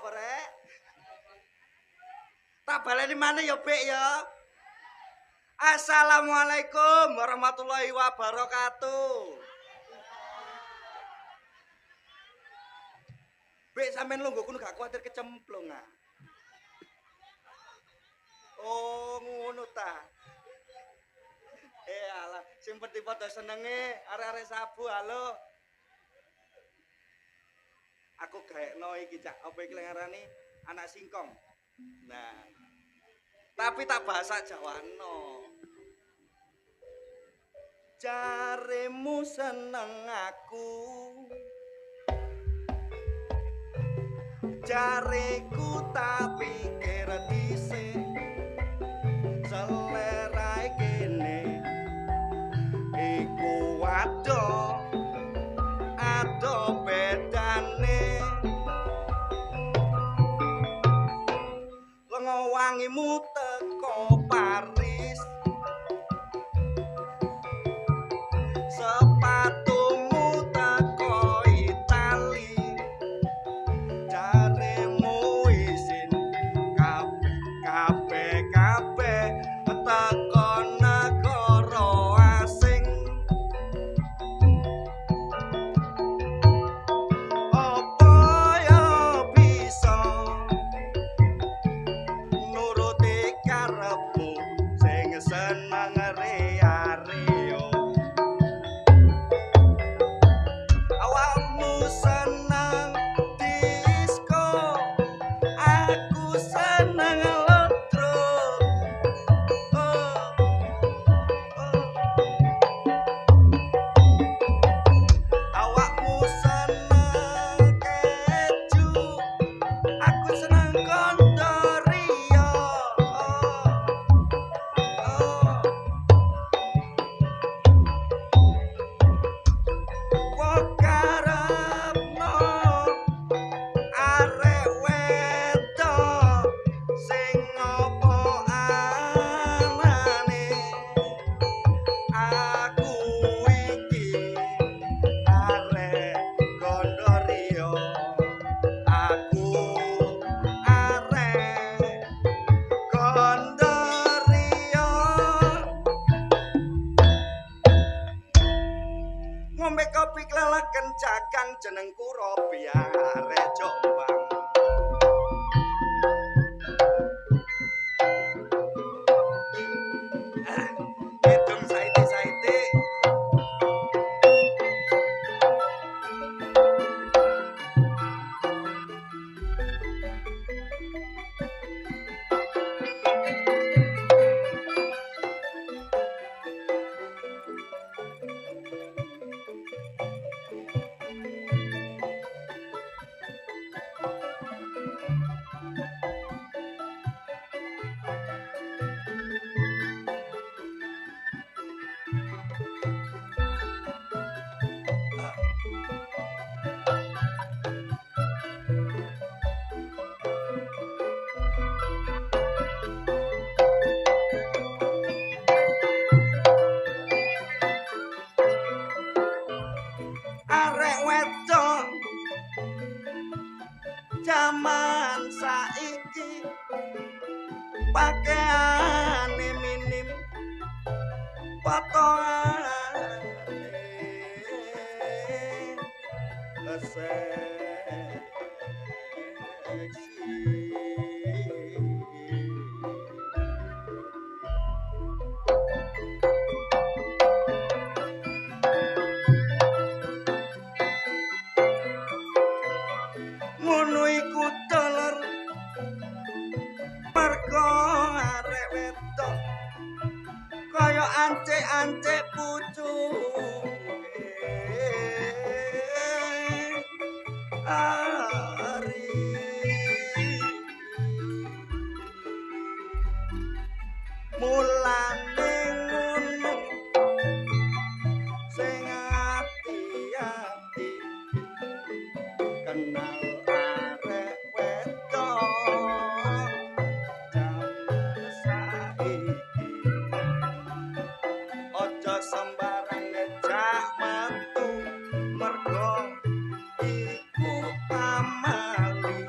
apa rek? Tak baleni maneh ya, Bek ya. Assalamualaikum warahmatullahi wabarakatuh. Bek sampean lungguh kono gak kuwatir kecemplung ah. Oh, ngono ta. Alah, sing penting padha senenge arek-arek sabu halo. Aku gaekno iki cak, apa iki ngarani anak singkong. Nah, tapi tak bahasa Jawano. Jaremu seneng aku. Jariku tak pikir dhisik. Selerae kene iku ado bedane. Lengo wangimu teko Paris. Sepatumu teko Itali. Jaremu isin kabeh teko negara asing. Apa ya bisa nuruti karepmu sing seneng ria-ria. Awakmu seneng disco, aku seneng ludruk. Oh, oh. Awakmu seneng keju, aku seneng kondorio. Oh, kok karepno arek wedok sing apa anane. Aku iki arek kondorio. Aku arek kondorio. Ngombe kopi keleleken jagang jenengku Robiah arek Jombang. Hitung saiti-saiti. Arek wedok jaman saiki pakaiane minim potongane seksi. Ngono iku doler mergo arek wedok kaya ancik-ancik pucuke ari. Mulane ngono sing ati-ati kenal arek wedok jaman saiki. Aja sembarang ngejak metu mergo iku pamali.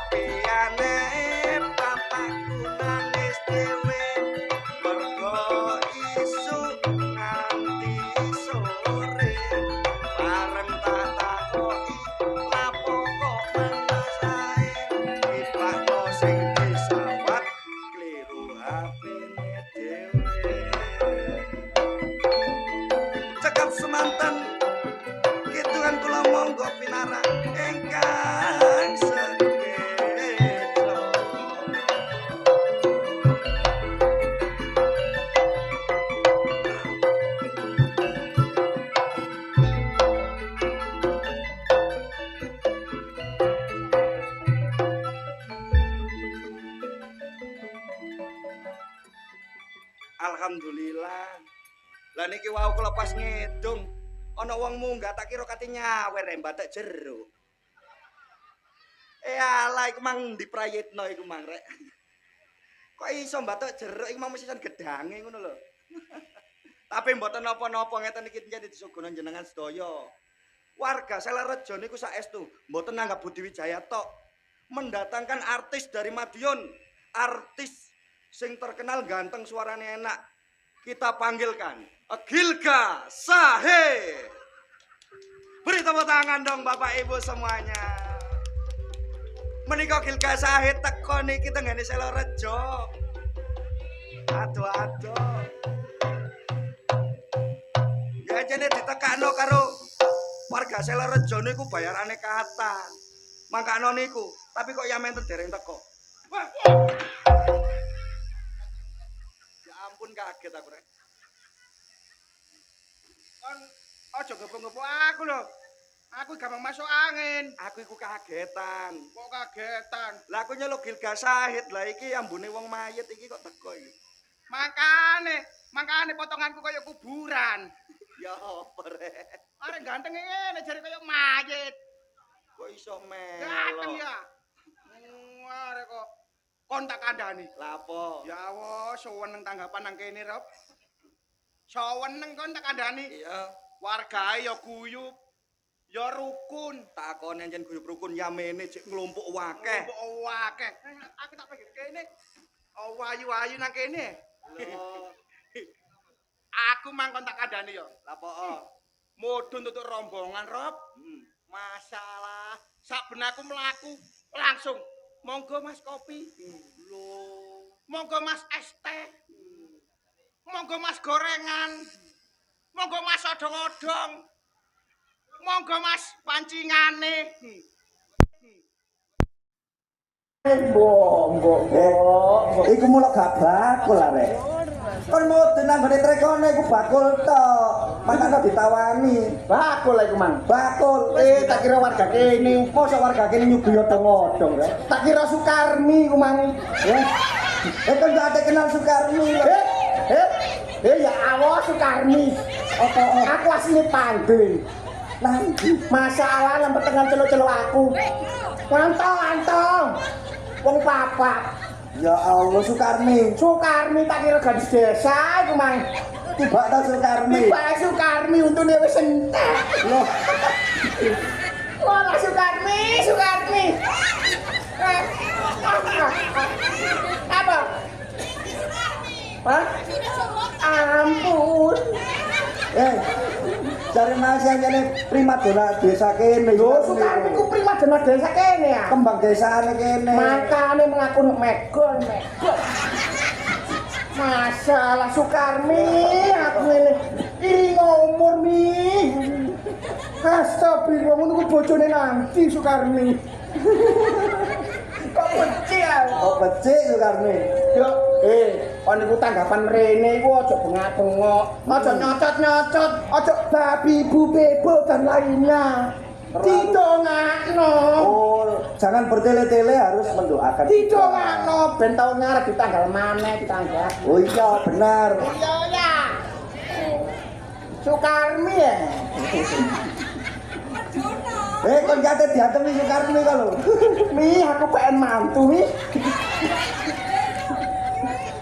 Sapiane bapakku nangis dhewe mergo isu nganti sore bareng tak takoki lapo kok menasae ibakno sing disawat kliru HP-ne dhewe cekap semanten kitungan kula monggo pinarang ingkang sekeca. Alhamdulillah. Lah niki wau kula pas ngedung ana wong munggah tak kira kate nyawer batak jero. Alah iku mang diprayitno iku mang rek. Kok iso batak jero iku mang mesisan gedange ngono lho. Tapi mboten napa-napa ngeten iki njenengan disuguhna jenengan sedaya. Warga Selerejo niku saestu mboten nanggap Budi Wijaya tok. Mendatangkan artis dari Madiun, artis sing terkenal ganteng suaranya enak. Kita panggilkan Gilga Sahe. Beri tepuk tangan dong Bapak Ibu semuanya. Menika Gilga Sahe teko niki tenggene Selerejo. Aduh. Ya jane ditekakno karo warga Selerejo niku bayarane kata. Mangkano niku, tapi kok yamen dereng teko. Wah. Ya ampun kaget aku rek. Kon aja gepok-gepok aku lho. Aku gampang masuk angin. Aku iku kagetan. Kok kagetan? Lah aku nyeluk Gilga Sahid lah iki ambune wong mayit iki kok teko iki. Makane potonganku kaya kuburan. Ya apa rek? Arek ganteng ngene jare kaya mayit. Kok iso Ganteng melo? ya. Arek kok kon tak kandhani. Lah apa? Ya wis seneng tanggapan nang kene, Rob. Seneng kon tak kandhani. Iya. Wargae ya guyub, ya rukun. Takone njen guyub rukun yamene cek nglumpuk wakeh. Kok akeh. Aku tak pikir kene. Oh ayu-ayu nang kene. Lho, Aku mangkon tak kandhani ya. lah apa? Mudhun tutuk rombongan, Rob. Masalah saben aku mlaku langsung monggo Mas kopi. Lho, Monggo Mas es teh. Monggo Mas gorengan. Monggo Mas odong-odong. Monggo Mas pancingane. Iku mulak gak bakul arek. Kon mudun nanggone trekone iku bakul tok. Makane ditawani. Bakul iku, Mang. Bakul. Tak kira warga kene. Mosok warga kene nyuguh odong-odong rek. Tak kira Sukarmi iku, Mang. Kon gak ate kenal Sukarmi lho. Ya Allah Sukarmi. Apa? Aku asline Pandey. Nanti Masalah lempet tengah celuk-celuk aku. Antong. Wong papat. ya Allah Sukarmi. Sukarmi tak kira gadis desa iku, Mang. Tiba ta Sukarmi. Tiba Sukarmi untune wis entek. Loh, Wah, Sukarmi. Apa? Hah? Ampun. cari nasi yang jane primadona desa kene. Yo, Sukarmi ku primadona desa kene ya. Kembang desane kene. Makane mengaku nek megol. Masalah Sukarmi aku ngene. Iri umur mi. Astagfirullah ngono ku bojone nanti Sukarmi. Kok benci ya? Oh, becik Sukarmi. Yo, kon iku tanggapan rene iku aja bengak-bengok, aja nyocot-nyocot, aja babi bu bebo dan lainnya. Didongakno. Oh, jangan bertele-tele, harus mendoakan. Didongakno ben taun ngarep di tanggal maneh ditanggal. Oh iya, benar. Iya ya. Sukarmi ya. Kon jate diatemi Sukarmi kok lho. Mi aku pengen mantu mi.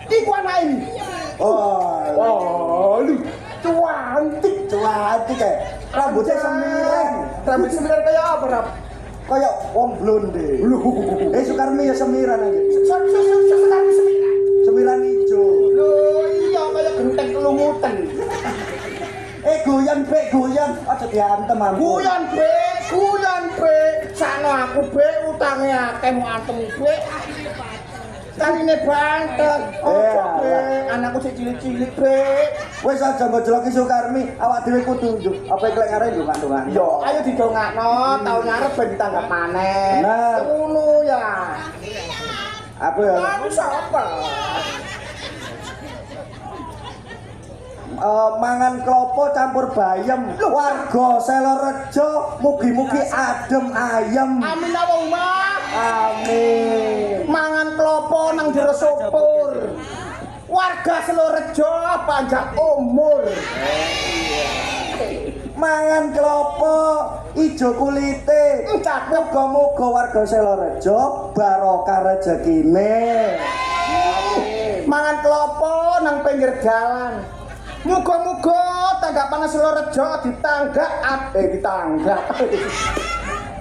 Iku anak ini. Oh, Lu cantik. cuantik kayak rambutnya sembilan. Rambut sembilan kayak apa, Rap? Kaya wong blonde. Sukarmi ya semiran aja. Sekarang sembilan. Semiran ijo. Loh iya kaya genteng kelumutan. Goyan be goyan aja diantem aku. Guyon be. Sano aku be utange akeh mau antem be. Karine bantet. Ojo be. Anakku sik cilik-cilik be. Wis aja ngojloki Sukarmi, awak dhewe kudu njuk. Apa klek arek ndongak-ndongak. Yo, ayo didongakno, tahun ngarep ben ditanggap maneh. Bener. Ngono ya. Aku ya Aku sapa? mangan klopo campur bayem. Warga Selorejo mugi-mugi adem ayem. Amin Allahumma. Amin. Mangan klopo nang jero sopur. Warga Selorejo panjang umur. Mangan klopo ijo kulite. Muga-muga warga Selorejo barokah rezekine. Mangan klopo nang pinggir dalan. Muga-muga tanggapan Selorejo ditanggap ditanggap.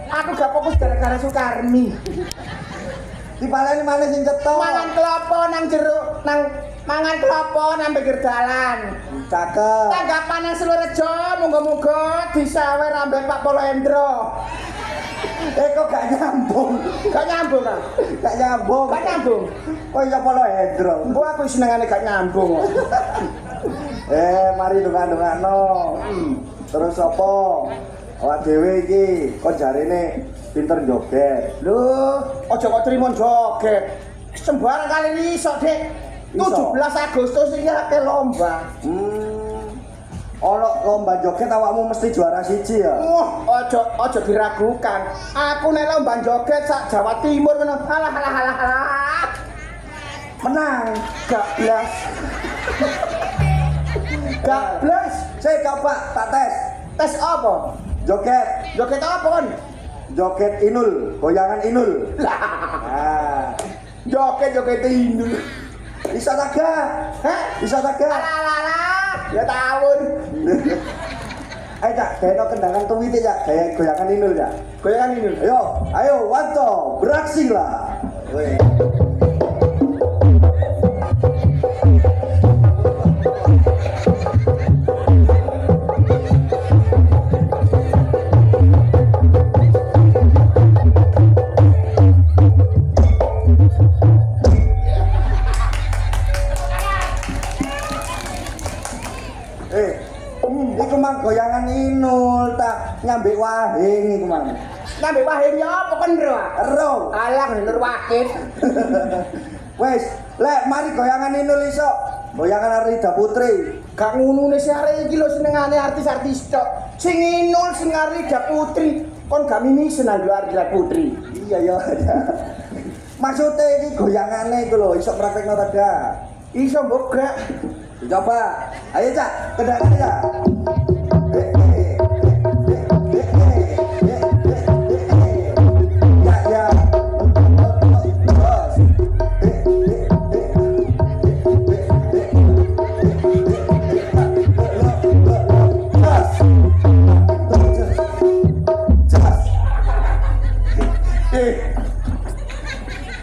Aku gak fokus gara-gara Sukarmi. Dipaleni maneh sing cetha. Mangan klopo nang jero mangan klopo nang pinggir dalan. Cakep. Tanggapan Selorejo muga-muga disawer ambek Pak Polo Hendro. Kok gak nyambung. Gak nyambung ah. Gak nyambung. Gak nyambung. Kok ya Polo Hendro. Mbok aku senengane gak nyambung. Mari ndongak-ndongakno. Terus apa? Awak dhewe iki kon jarene pinter joget. Lho, aja kok trimo joget. Sembarang kali iso, Dik. Iso. 17 Agustus iki akeh lomba. Ono lomba joget awakmu mesti juara siji ya. Aja diragukan. Aku nek lomba joget sak Jawa Timur ngono. Alah. Menang. Gak blas. Gak blas. Saya Pak, tak tes. Tes apa? Joget. Joget apa kon? Joget inul, goyangan inul. Nah, Joget indul. bisa taga. Hah? Bisa taga. Alah. Ya tahun. Ayo Cak, gawe kendangan tuwite Cak, gawe goyangan inul Cak. Goyangan indul. Ayo Wanto, beraksi lah. Weh. Iku mang goyangan inul tak nyambek wahing iku mang. Nyambek wahing ya apa kon ro? Ero. Alah Nur Wakit. Wes, lek mari goyangan inul iso. Goyangan Arida Putri. Gak ngono ne sare iki lho senengane artis-artis tok. Sing inul sing Arida Putri. Kon gak mimisen nang Arida Putri. Iya ya. Maksudnya iki goyangane iku lho iso praktekno ta gak? Iso mbok gak? Coba. Ayo Cak, kendangan ya.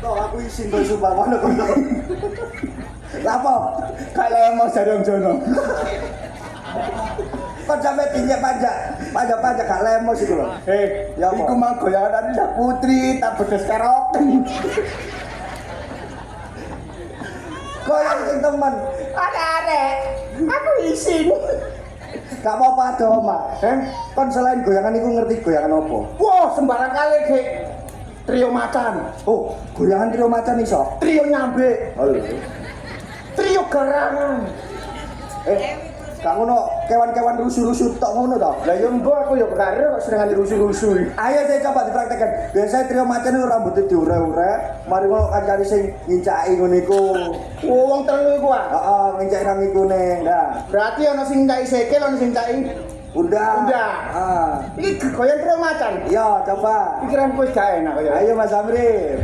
Aku isin kok sumpah ngono kok. Lapo? Gak lemo jarang jono. Kok sampe tinjek pajak gak lemos iku lho. Ya apa? Iku mang goyangan Arida Putri tak bedes karaoke. Goyang sing temen. Ada. Aku isin. Gak apa-apa ada omah. Kon selain goyangan iku ngerti goyangan apa? Wah, sembarang kali Dik. Trio macan. Oh, goyangan trio macan iso. Trio nyambe. Halo. Trio garangan. Gak ngono kewan-kewan rusuh-rusuh tok ngono to. Lah yo mbok aku yo karo kok senengane rusuh-rusuh. Ayo saya coba dipraktekkan. Biasanya trio macan itu rambutnya diure-ure, mari ngono kancane sing ngincaki ngono iku. Wong telu iku ah. Heeh, ngincaki nang ikune. Nah, Berarti ana sing nyai sikil, ana sing nyai undang. Undang. Iki goyang trio macan. Yo, coba. Pikiranku wis gak enak ya. Ayo Mas Amri.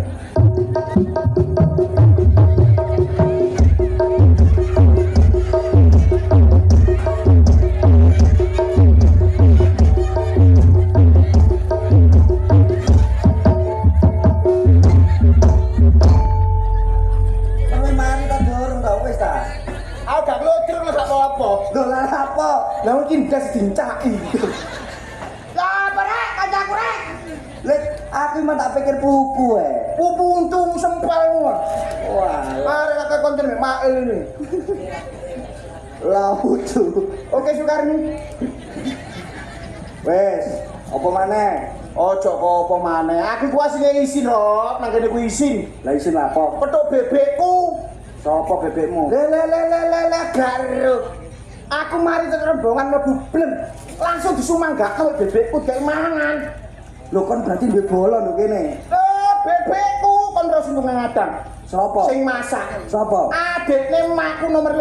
aku mah tak pikir pupu Pupu untung sempal. Wah, Mari kakak konten mak ini. lucu. Oke Sukarni. Wes, apa maneh? Ojo kok apa maneh. Aku ku asine isin lho, nang kene ku isin. Lah isin apa? Petuk bebekku. Sapa bebekmu? Le garu. Aku mari tek rombongan mlebu bleng. Langsung disumang gak kalau bebekku gak mangan. Lho kon berarti duwe bola lho kene. Bebekku kon terus untung ngadang. Sapa? Sing masak. Sapa? Adikne makku nomor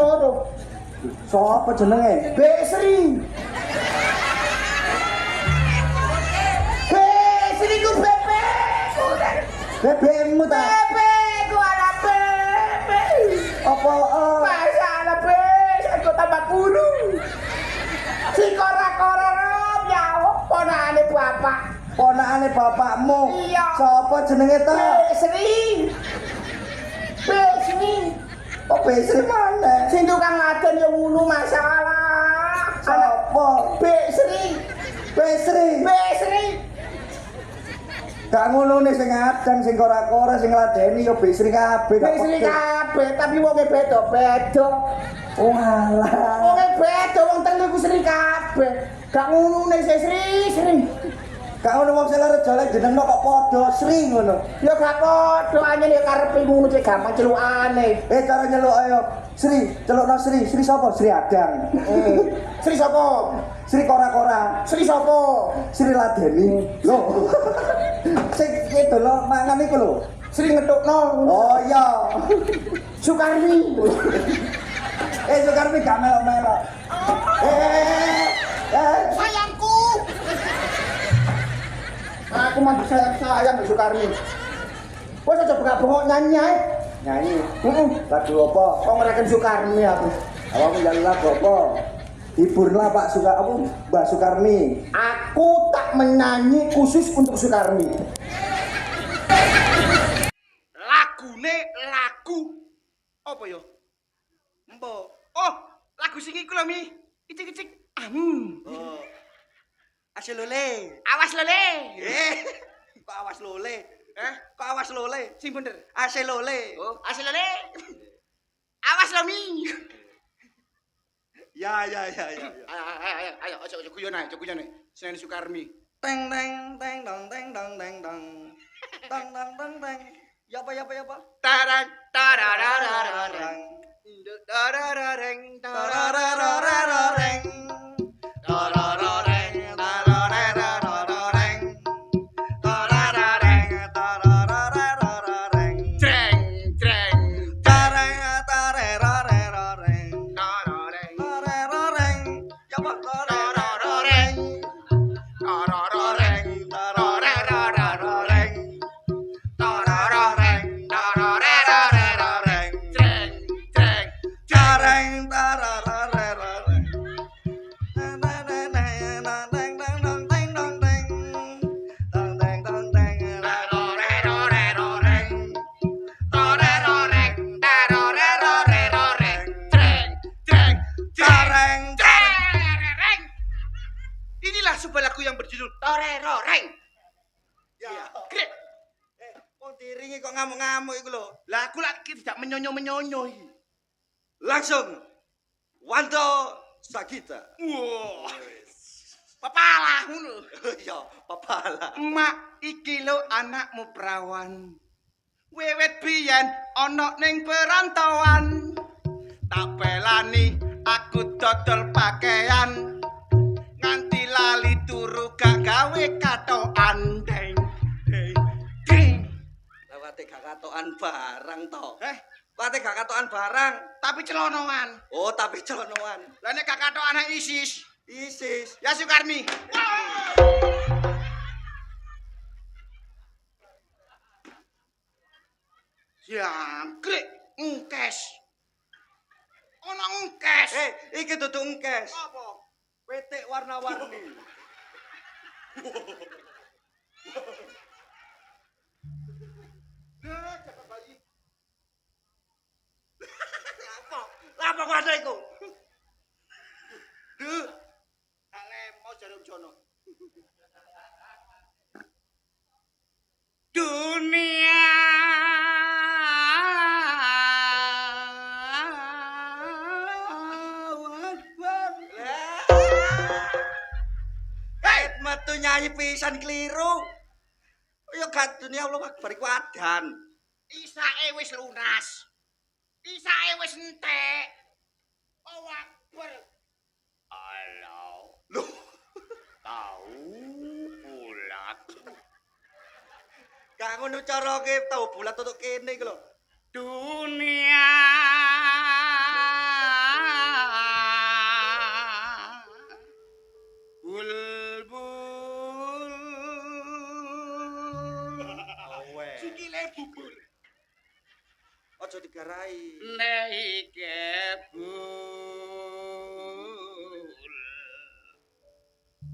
2. Sapa jenenge? Besri. Besri ku bebekku. Bebekmu ta? Bebekku ala bebek. Apa? Masalah bebek, aku tambah guru. Si kora-kora rob ya ponakane bapak. Ponakane bapakmu. Iya. Sapa jenenge ta? Besri. Besri. Oh, Besri mana? Sing tukang laden ya ngono masalah. Sapa? Besri. Besri. Gak ngono nih sing adang, sing kora-kora, sing ngladeni ya Besri kabeh. gak Besri pekeh. kabeh, tapi wonge beda-beda. Oh alah. Wonge beda, wong telu ku Sri kabeh. Gak ngono nih Sri. Gak ngono wong sing rejo lek jenengno kok padha Sri ngono. Ya gak padha anyen ya karepe ngono cek gampang celukane. Cara nyeluk ayo. Sri, celukno Sri. Sri sapa? Sri Adang. Sri sapa? Sri kora-kora. Sri sapa? Sri ladeni. Lho. Sing itu lho mangan iku lho. Sri ngetukno. Oh iya. Sukarni. Sukarmi gak melok-melok. Sayangku. Aku mandi sayang Sukarni. Wes aja bengak-bengok nyanyi ae. Nyanyi. Heeh. Lagu apa? Kok ngereken Sukarni aku. Awakmu nyanyi lagu apa? Hiburlah Pak Mbak Sukarni. Aku tak menyanyi khusus untuk Sukarni. Lagune lagu apa ya? Mbok. Oh, lagu sing iku lho Mi. Icik-icik. Oh. Asih lole. Awas lele. Kok awas lole? Eh, Kok awas lole? sing bener. Asih lole. Oh, asli lele. Awas lo Mi. Ya. Ayo, ayo, guyon ae, guyon ae. Seneni Sukarmi. Teng dong teng dong teng dong. Teng. Ya apa? Tarang tararararareng. Dararareng tararararareng. Tararareng tararararareng. Tararareng tararararareng. Treng treng Tareng tarerarerareng. tarareng Tarerareng. Ya apa? tararareng. Tararareng tararararareng. Tararareng tararararareng. Treng treng Tareng tarararerareng. Teng dong teng. Teng. tararararareng. Tararareng tararararareng. Treng treng Tareng. Tereng. Inilah sebuah lagu yang berjudul Toreroreng. Ya. Grek. Wong diringi kok ngamuk-ngamuk iku lho. Lah aku lagi tidak menyonyo-menyonyo iki. Langsung Wanto Sagita. Wah. Papalah ngono. Ya, papala. Mak iki lho anakmu prawan. Wewet biyen ana ning perantauan. Tak pelani aku dodol pakaian. Nganti lali turu gak gawe katokan. Deng deng deng. Lawate gak katokan barang to. Eh, Lawate gak katokan barang. tapi celonoan. Oh, tapi celonoan. Lah nek gak katokan ISIS. Isis. Ya Sukarmi. Jangkrik ngkes. Ono ngkes. Iki dudu engkes. Apa? Petik warna-warni. Lapa kok ada iku? Duh. Tak lemo jarum jono. kiai pisan keliru. Ya gak dunia Allah Akbar iku adan. Isake wis lunas. Isake wis entek. Oh Akbar. Alau. Loh, Tahu bulat. gak ngono carane tau bulat untuk kene iku lho. Dunia bulbul Aweh. sikile bubur Aja digarai. neike bul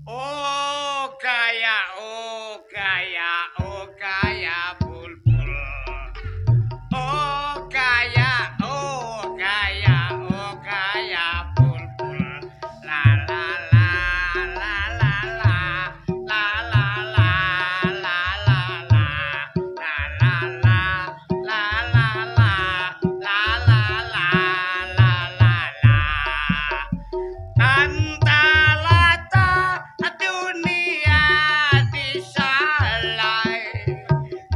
oh gaya bulbul oh gaya bulbul la la la la la la la la la la la la la la la la la la Antalata dunia disalai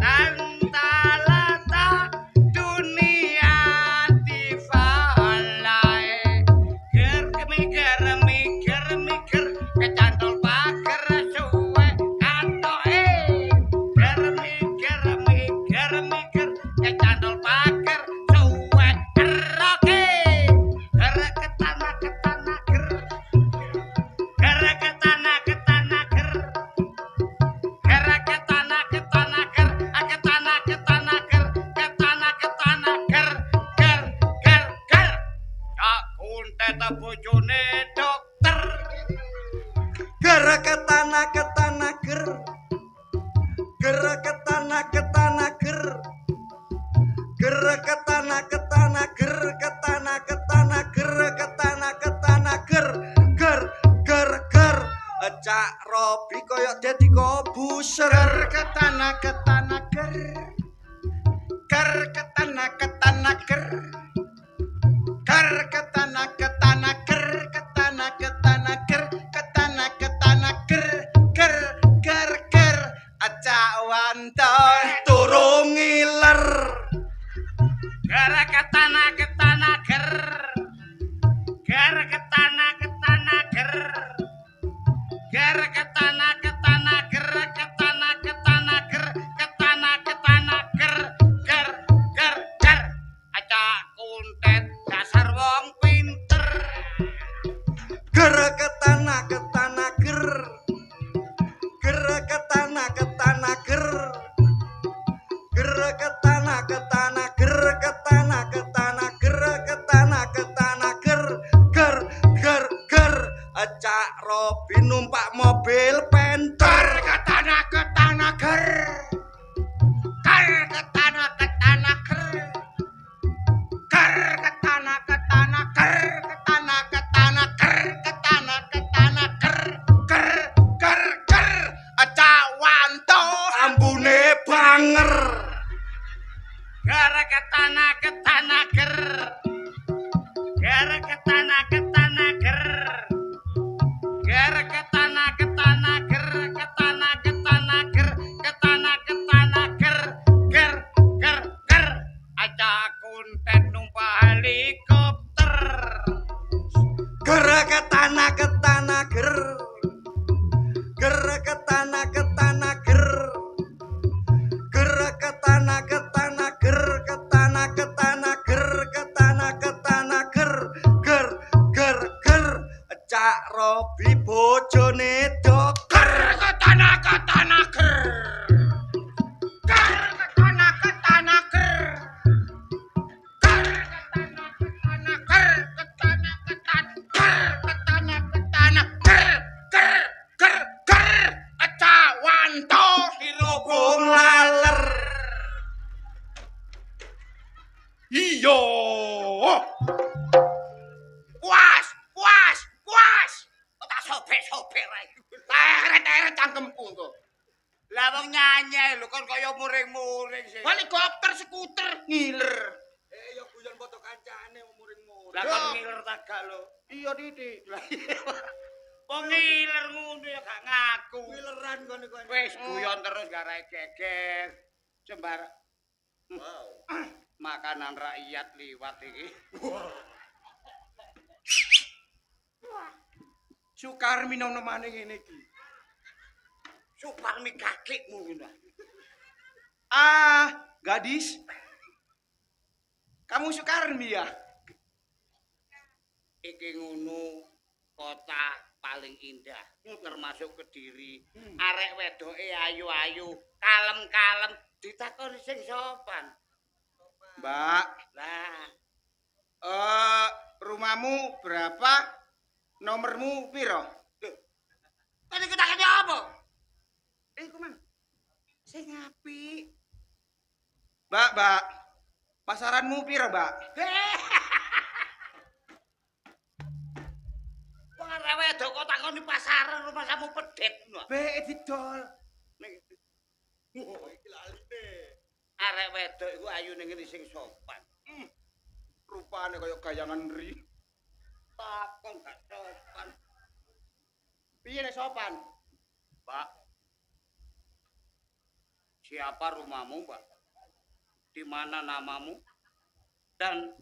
Antalata dunia difalai Mikir kecantol pager suwe katoke mikir kecantol pager suwe eroke ketana bojone dokter Ger ketana ger. Ger ketana ger. Ger ketana ger. Ger. Cak Robi koyo dadi kobuser. ketana ger ketana ger acak wantong Turung ngiler. gara ketana ger gara ketana ger acak kuntet dasar wong pinter Ger ketana ger. Ger ketana ger. Cak Robi numpak mobil penter. ketana ger acak wanto Ambune banger. gara ketana ger gara ketana ger acak kuntet numpak helikopter Ger ketana ger. Ger ketana ger. Cak Robi bojone dokter. ketana ger acak wanto Dirobong laler. iyo puas tak sobek ae teret cangkemku to lah wong nyanyi lho kon kaya muring-muring sih helikopter skuter ngiler Ya guyon foto kancane muring-muring. lah kon ngiler tak gak lho iya titik Wong ngiler ngono ya gak ngaku. Wileran kono kowe. Wis guyon terus garai geger. Sembar Wow. makanan rakyat liwat iki. Sukarmi nang nemane ngene iki. Suparmi kakekmu ngono. Gadis. Kamu Sukarmi ya? Iki ngono kota paling indah termasuk Kediri. Arek wedoke ayu-ayu, kalem-kalem ditakoni sing sopan. Mbak, Lah, rumahmu berapa? Nomormu piro? kan iku takane apa? Iku mang sing apik. Mbak. Pasaranmu piro, Mbak? Wong arek wedok kok takoni pasaran rumah kamu pedet ngono. Be didol. Arek wedok iku ayune ngene sing sopan. Rupane kaya gayangan ri. Takon gak sopan. Piye nek sopan? Mbak. Siapa rumahmu, Mbak? Di mana namamu? Dan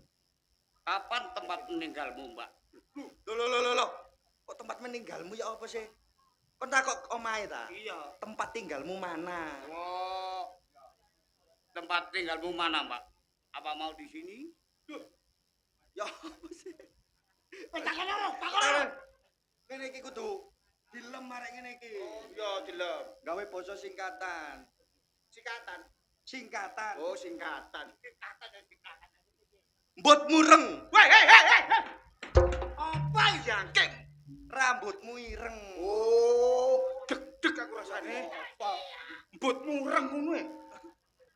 kapan tempat meninggalmu, Mbak? Loh. Kok tempat meninggalmu ya apa sih? Kon takok omahe ta? Iya. Tempat tinggalmu mana? Oh. Tempat tinggalmu mana, Mbak? Apa mau di sini? Ya apa sih? Takon ora. Ngene iki kudu dilem arek ngene iki. Ya dilem. Gawe basa singkatan. Singkatan. Oh, singkatan. Mbut mureng. Hei. Apa jangkeng? Rambutmu ireng. Oh, deg-deg aku rasane. Apa? Mbut mureng ngono e.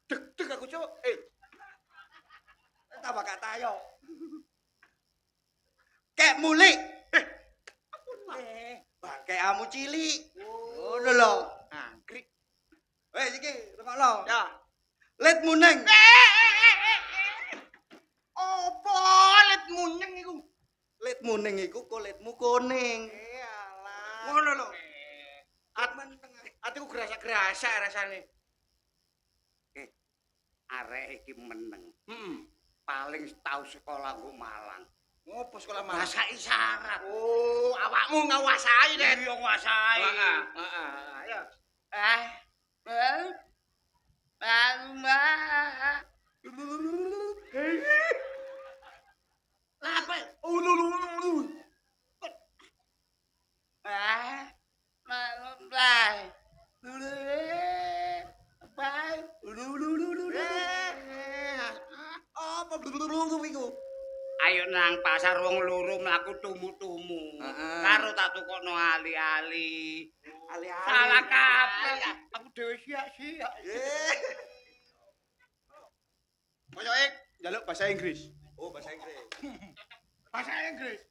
Deg-deg aku, Cuk. Tambah gak tayo. Kek mulik. Bangke amu cilik. Ngono lho. Angkrik. Wes iki, rungokno. Ya. Let muneng. Apa let munyeng iku? Let muneng iku kulitmu kuning. Iyalah. Ngono lho. Atiku gerasa-gerasa rasane. Arek iki meneng. Heeh. Paling tahu sekolah ku Malang. Ngopo sekolah Mas? Bahasa isyarat. Oh, awakmu ngawasai, Den. Iya nguasai. Heeh. Ya. Apa? Apa dulu iku? Ayo nang pasar wong loro mlaku tumu-tumu. Heeh. Karo tak tukokno ali-ali. Ali-ali. Salah kaprah. Aku dhewe sia-sia. Koyoke njaluk bahasa Inggris. Oh, bahasa Inggris. Bahasa Inggris.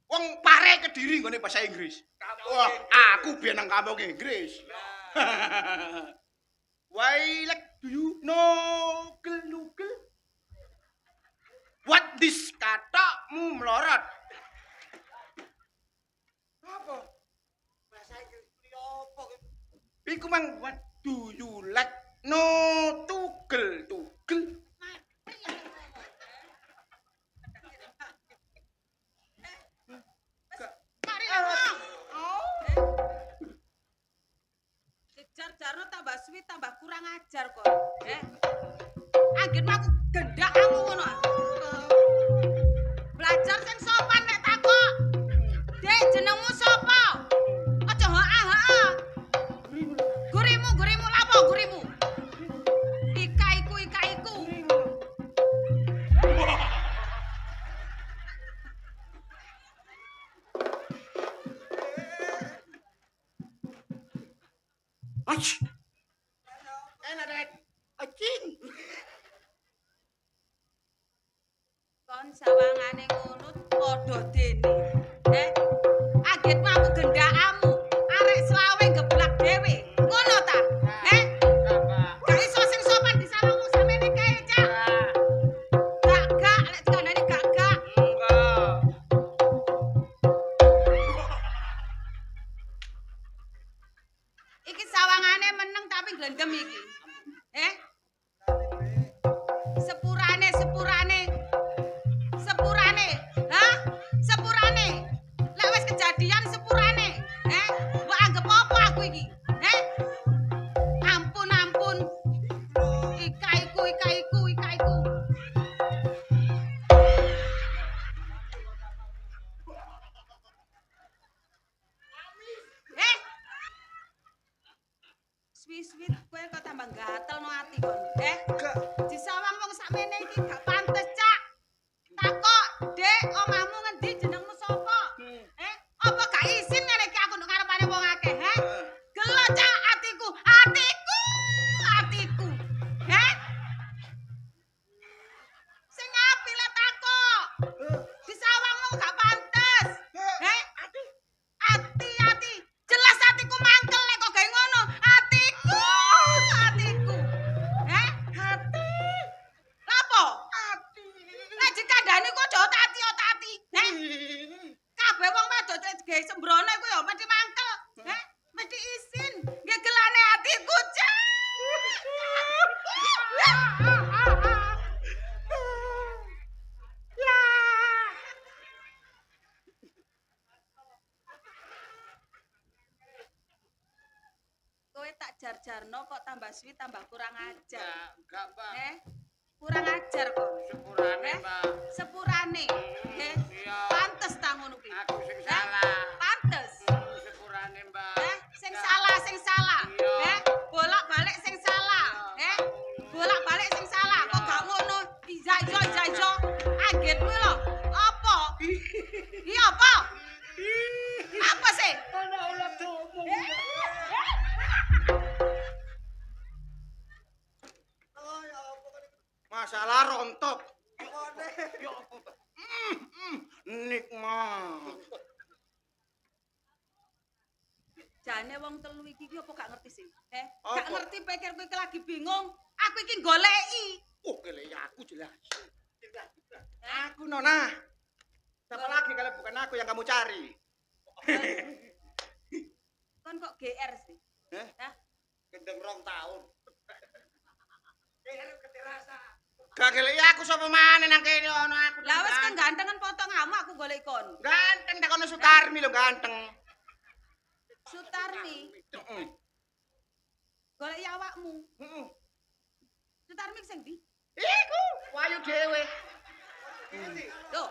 Wong pare Kediri nggone bahasa Inggris. Wah, aku biyen nang kampung Inggris. Why like do you know nukel? What this katamu melorot? Apa? Bahasa Inggris kuwi opo? Iku mang what do you like? No tugel. Jarno tambah suwi tambah kurang ajar kok. Anggen aku gendak kamu ngono. Belajar sing sopan nek takok. Dek jenengmu sapa? Aja heeh. Gurimu lapo gurimu? Ika iku. Ach. Enak dek. Acing. Kon sawangane ngono padha dene. Anggenmu aku gendakamu. Arek selawe geblak dhewe. Ngono ta? Gak iso sing sopan disawangmu samene kae, Cak. Gak, lek dikandani gak. blendem iki. Sepurane, sepurane. Sepurane. Hah? Sepurane. Lek wis kejadian sepurane. Mbok anggap apa aku iki? Ampun, ampun. Ikaiku, ikaiku, ikaiku. Swi-swi kowe kok tambah gatel no ati kon. Disawang wong sakmene iki gak pantes, Cak. Takok, Dek, omahmu ngendi jenengmu sapa? Apa gak izin ngene iki aku nduk ngarepane wong akeh, Gelo, Cak, atiku, atiku, atiku. Sing api le takok. Disawang wong gak pantes. Ati. Jelas atiku mangkel nek kok gawe ngono. Atiku. Hati. Lapo? Ati. Nek dikandani kok aja otati. Kabeh wong wedok gawe sembrono iku ya mesti mangkel. Mesti izin. Nggih gelane atiku, Cak. Kowe tak jar-jarno kok tambah suwi tambah kurang ajar. Enggak, Mbak. Kurang ajar kok. Sepurane, Mbak. Sepurane. Iya. Pantes ta ngono kuwi. Aku sing salah. Pantes. Sepurane, Mbak. Sing salah, sing salah. Iya. Bolak-balik sing salah. Bolak-balik sing salah. Kok gak ngono? Ijo. Anggitmu lho. Apa? Iya apa? Apa sih? Ana ulah domong. Masalah rontok. Ya apa? Nikmat. Jane wong telu iki apa gak ngerti sih? Gak Apa? ngerti pikir kowe iki lagi bingung. Aku iki goleki. Oh, kele aku jelas. Aku Nona. Siapa lagi kalau bukan aku yang kamu cari? Kon kok GR sih? Hah? Gendeng 2 tahun. Gak kele aku sapa maneh nang kene ono aku. Lah wis kan gantengan potonganmu aku golek kon. Ganteng tak ono Sutarmi lho ganteng. Sutarmi, Heeh. golek awakmu. Heeh. Sutarmi sing ndi? Iku wayu dhewe. Loh,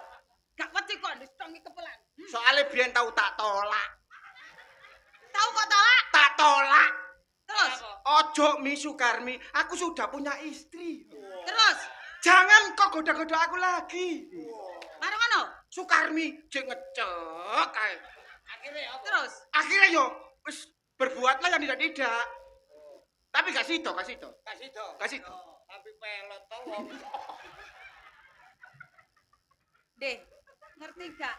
gak wedi kok distongi kepelan. Soale biyen tau tak tolak. Tahu kok tolak? Tak tolak. Terus, Ojo Mi Sukarmi, aku sudah punya istri. terus. Jangan kok goda-goda aku lagi. Mari ngono. Sukarmi jek ngecek kae. Terus. Akhirnya yo wis berbuatlah yang tidak. Tapi gak sido. Tapi pelot tolong. Deh, ngerti gak?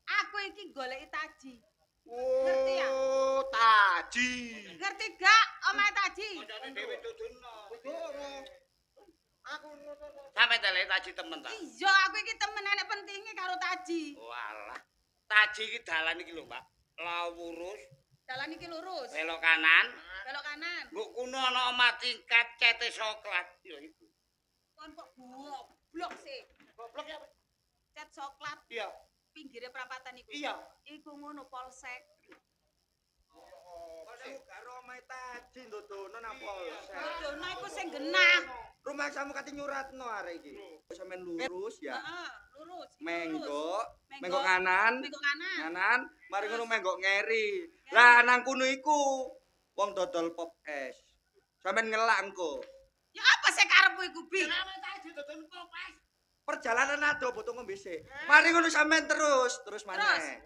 Aku iki goleki Taji. Ngerti ya? Oh, Taji. Ngerti gak omahe Taji? Jane dhewe duduno. Aku Sampe tele Taji temen ta. Iya, aku iki temen enek pentinge karo Taji. Walah. Taji iki dalan iki lho, Mbak. Lawurus, Dalan iki lurus. belok kanan. Belok kanan. Mbok kuno ana omah tingkat cete coklat. Ya iku. Kon kok goblok sih. goblok ya. Cat coklat Iya. pinggire perapatan iku. Iya. Iku ngono polsek. Kok karo omahe Taji ndodono nang polsek. Dono iku sing genah. Rumah kamu kate nyuratno arek iki. Sampeyan lurus ya. Heeh, lurus. Iki lurus. Menggok, Menggok. menggok kanan. Menggok kanan. Kanan, mari ngono menggok ngeri. Lah nang kono iku wong dodol pop es. Sampeyan ngelak engko. Ya apa sih karepmu iku, Bi? Perjalanan ado butuh ngombe sik. Mari ngono sampeyan terus maneh.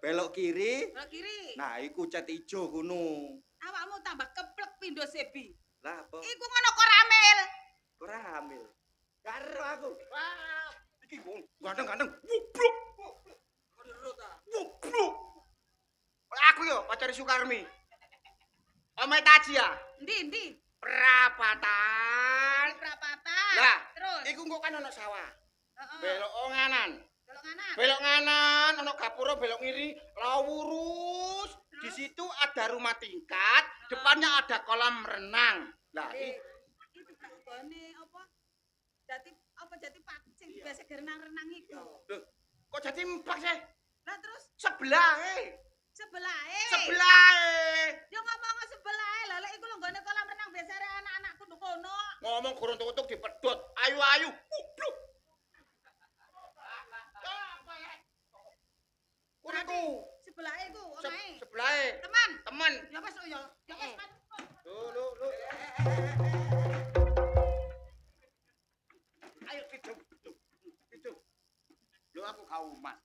Belok kiri. Belok kiri. Nah, iku cat ijo kono. Awakmu tambah keplek pindho sebi. Lah apa? Iku ngono kok ramil. Ora hamil. Karo aku. Wah, iki wong ganteng-ganteng. Wubluk. Wubluk. Aku yo pacare Sukarmi. Omahe Taji ya. Ndi? Perapatan. Perapatan. Lah, Terus. iku engko kan ana sawah. Heeh. Belok kanan. Belok kanan. Belok kanan, ana gapura belok kiri, lawurus. Di situ ada rumah tingkat, depannya ada kolam renang. Lah, Itu tak gone apa? Jadi pancing biasa renang-renang iku. loh, kok jadi empat sih? Lah terus Sebelahe. sebelahe. Yo ngomong sebelahe, lah lek iku lho nggone kolam renang biasa anak-anakku nduk kono. Ngomong kurung-kurung dipedot. Ayu-ayu. Kubluk. Kuriku. Sebelahe iku omahe. Sebelahe. Teman. Teman. Ya wis yo. Ya wis Mas. Lu. Ayo itu. Lu aku kauman.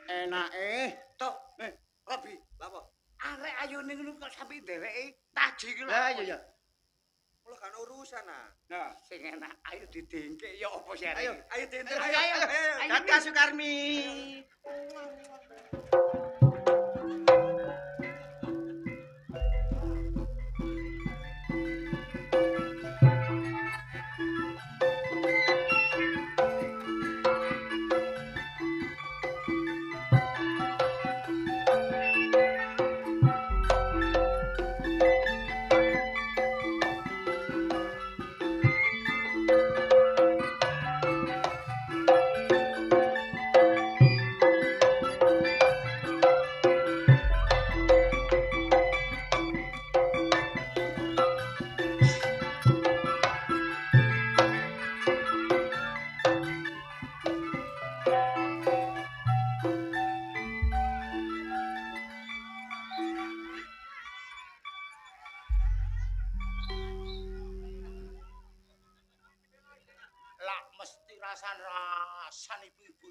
Enak Toh, Robi, lha apa? Arek ayo ning ngono kok sampe dereke taji ki lho. Lah iya. Kula kan urusan ah. Nah, sing enak ayo didengke ya apa sih Ayo, ayo tintir. Ayo, Kakak Sukarmi. Lah mesti rasan ibu-ibu.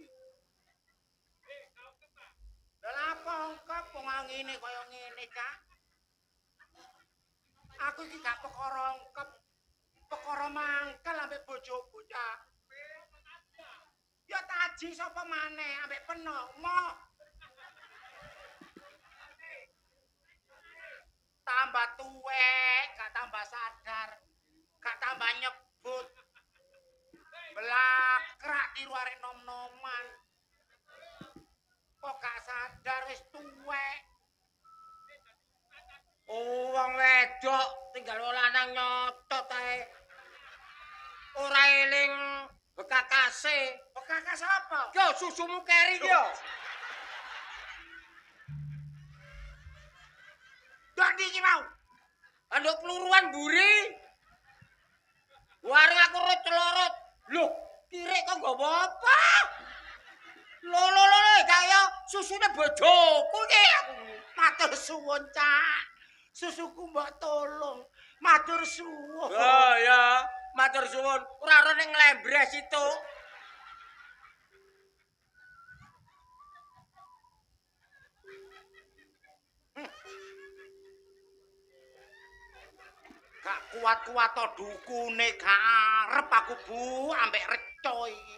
Lah apa kok ngene kaya ngene, Cak? Aku iki gak perkara ongkep, perkara mangkel ambek bojoku, Cak. Ya taji sapa maneh ambek peno, moh. Tambah tuwek, gak tambah sadar, gak tambah nyebut. Belakrak tiru arek nom-noman. Kok gak sadar wis tuwek. Oh, wong wedok tinggal wong lanang nyotot ae. Ora eling bekakase. Bekakas apa? Yo susumu keri yo. Dadi iki mau. Anduk peluruan mburi. Warung aku rut celorot. Loh, kirek kok nggawa apa? Lho, kaya susune bojoku iki aku. Matur suwun, Cak. Susuku mbok tolong. Matur suwun. Oh ya, matur suwun. Ora ora ning lembres itu. Gak kuat-kuat to dukune gak arep aku Bu ambek reca iki.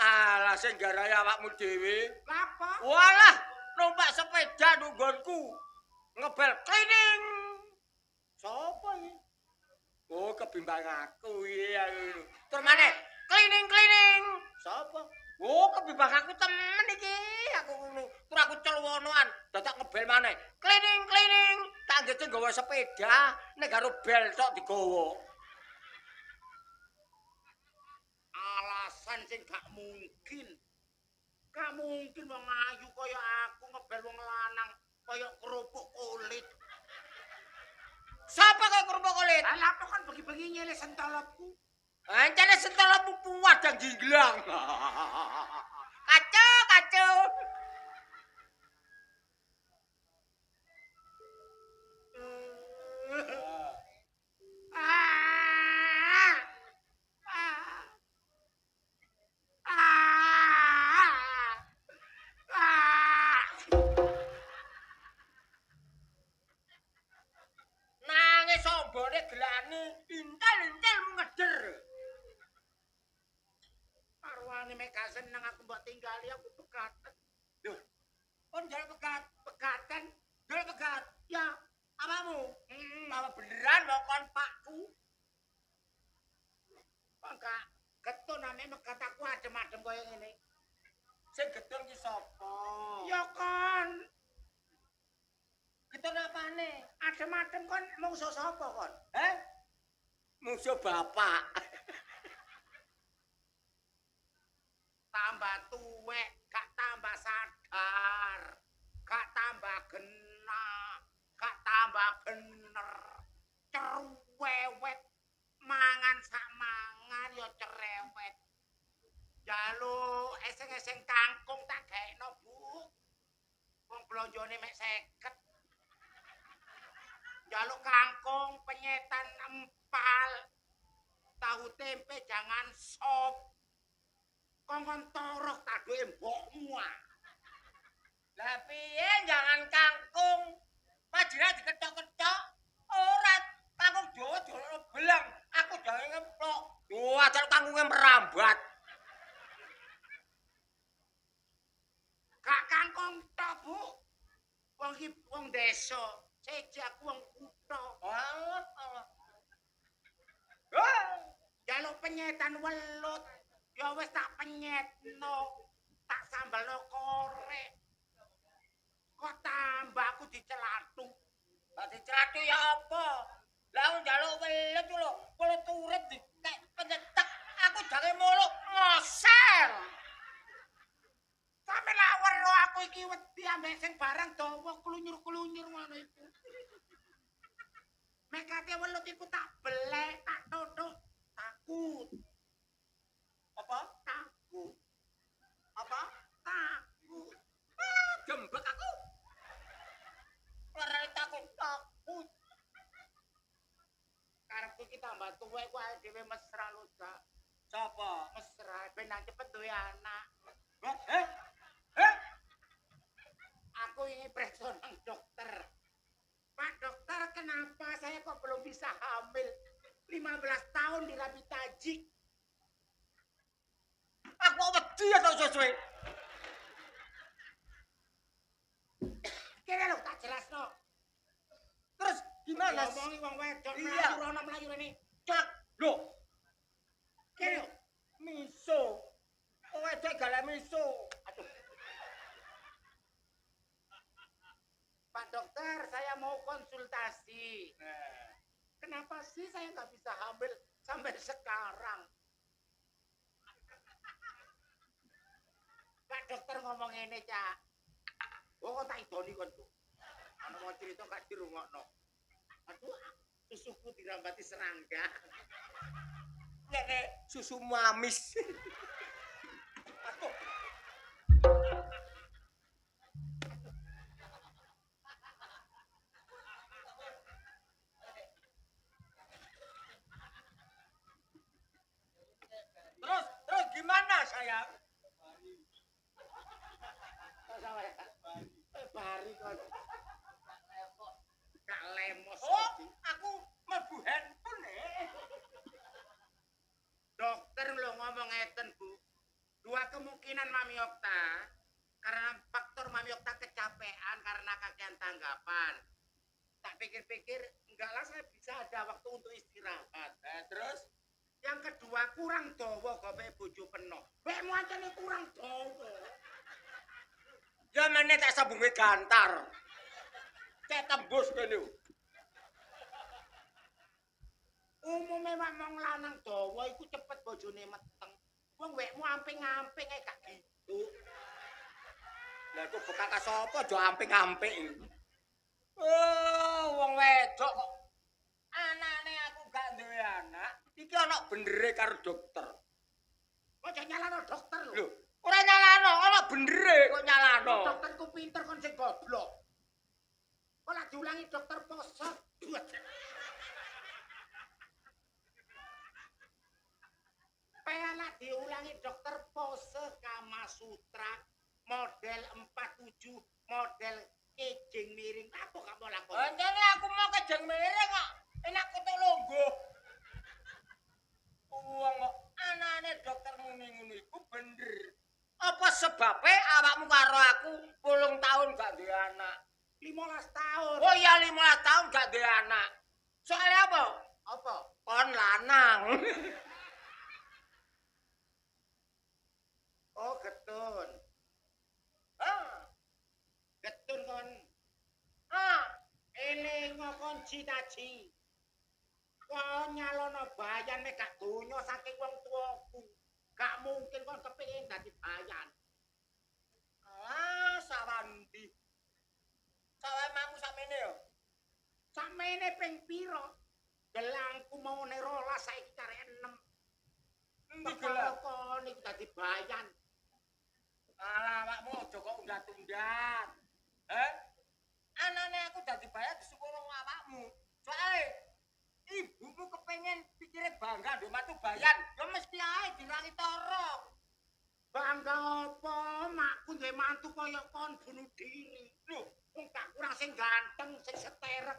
Alah sing garai awakmu dhewe. Apa? Walah, numpak sepeda nunggonku. Ngebel klining. Sopo iki? Oh, kebimbang aku iki. Tur maneh, klining. Sopo? Oh, kebimbang aku temen iki. Aku ngono. Tur aku celwonoan, dadak ngebel maneh. Klining. Tak ngece nggawa sepeda, nek karo bel tok digawa. Alasan sing gak mungkin. Gak mungkin wong ayu kaya aku ngebel wong lanang kaya kerupuk kulit. Sapa kaya kerupuk kulit? Lah apa kan bagi-bagi nyele sentolopku. Ancane sentolopmu puwadang jinglang. Kacau. Nangis sombone gelane intel ngeder. Arwane mek gak seneng aku mbok tinggali aku pegatan. Lho, kon jare pegatan, jare pegat. Ya, apamu? Apa beneran mau kon pakku? Kok gak getun ame megat aku adem-adem kaya ngene. Sing getun ki sapa? adem-adem kon mungsuh sapa kon? Musuh bapak. Tambah tuwek, gak tambah sadar, gak tambah genah, gak tambah bener. Cerewet, mangan sak mangan ya cerewet. Jalu eseng-eseng kangkung tak gaekno, Bu. Wong blonjone mek 50. Jaluk kangkung, penyetan empal, tahu tempe jangan sop. Kongkon toroh tadoke mbokmu. Lah piye jangan kangkung? Majira diketok-ketok. Ora kangkung Jawa jolo belang. Aku jange ngeplok. Duh, ajal kangkunge merambat. Gak kangkung tok, Bu. Wong iki wong desa. Seje aku wong kutha. Jaluk penyetan welut. Ya wis tak penyetno. Tak sambalno korek. Kok tambah aku dicelatu. Lah dicelatu ya apa? Lah wong jaluk welut ku lho, welut urip dikek penyetek. Aku jange muluk ngosel. Sampe lak weruh aku iki wedi ambek sing barang dawa klunyur-klunyur ngono iku. Mek kate welut iku tak belek, tak tothok, takut. Apa? Takut. Apa? Takut. Jembek aku. Ora takut. Karepku iki tambah tuwek ku awake dhewe mesra lho, Cak. Sapa? Mesra ben nang cepet duwe anak. Aku ini periksa nang dokter. Pak dokter, kenapa saya kok belum bisa hamil? 15 tahun dirabi tajik. Aku wedi ya tok sesuai. Kene lho tak jelasno. Terus gimana? Ngomongi wong wedok mlayu rono mlayu rene. Cek. Lho. Kene lho. Miso. Wong wedok galak miso. Aduh. Pak dokter, saya mau konsultasi. Kenapa sih saya nggak bisa hamil sampai sekarang? Pak dokter ngomong ini, Cak. Oh, kok tak idoni kon tuh. Ana mau cerita gak dirungokno. Aduh, susuku dirambati serangga. Nek susu mamis. Aduh. Terus gimana, sayang? Bari kon. Gak lemos. Oh, aku mlebu handphone Dokter lho ngomong ngeten, Bu. Dua kemungkinan Mami Okta. Karena faktor Mami Okta kecapean karena kakean tanggapan. Tak pikir-pikir, enggak lah saya bisa ada waktu untuk istirahat. Terus? Yang kedua, kurang dawa gope bojo penuh. Wekmu ancane kurang dawa. Ya meneh tak sambunge gantar. Cek tembus kene. Umume wong lanang dawa iku cepet bojone meteng. Wong wekmu amping-amping ae gak gitu. Lah iku bekak sapa aja amping-amping. Oh, wong wedok kok anane aku gak duwe anak. Iki ana bendere karo dokter. Kok nyalano dokter lho. Ora nyalano, ana bendere kok nyalano. Dokterku pinter kon sing goblok. Kok lak diulangi dokter posot. Pelak diulangi dokter pose Kama Sutra model 47 model kejeng miring. Apa kamu lakon? Anjane aku mau kejeng miring kok. Enak kutuk longgo. Wong kok anane dokter muni ngono iku bener. Apa sebabnya awakmu karo aku 10 tahun gak duwe anak? 15 tahun. Oh iya 15 tahun gak duwe anak. Soalnya apa? Apa? Kon lanang. Oh, getun. Getun kon. Eling kon taji. Kok nyalono bayan mek gak donya saking wong tuaku. Gak mungkin kon kepengin dadi bayan. Ah, sawandi. Sawemamu sakmene yo. Sakmene ping pira? Gelangku mau nek 12 saiki karek 6. Endi gelang kon iki dadi bayan? Alah, awakmu aja kok undat-undat. Anane aku dadi bayan disuwun awakmu. Soale ibumu kepengen pikire bangga nduk matu bayan, ya mesti ae dirangi torong. Bangga apa makku duwe mantu kaya kon bunuh diri. Lho, wong tak kurang sing ganteng, sing seterek.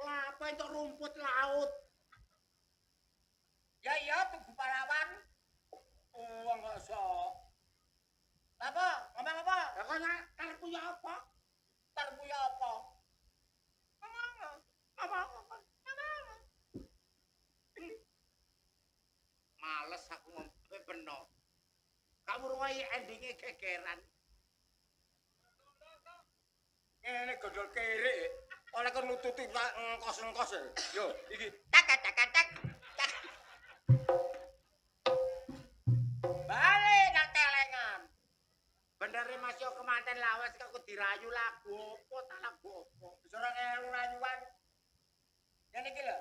Lah apa entuk rumput laut. Ya iya tugu pahlawan. Oh, enggak sok. Apa? Ngomong apa? Ya kok karepmu ya apa? Karepmu ya apa? Ngomong. Males aku ngombe beno. Kamu ruwai endinge gegeran. Ngene godhol kere. Oleh kon nututi engkos-engkos. Yo, iki. Tak. Balik nang telengan. Bendere Mas yo kemanten lawas kok dirayu lagu opo ta lagu opo. Wis ora elu-rayuan. Ngene iki lho.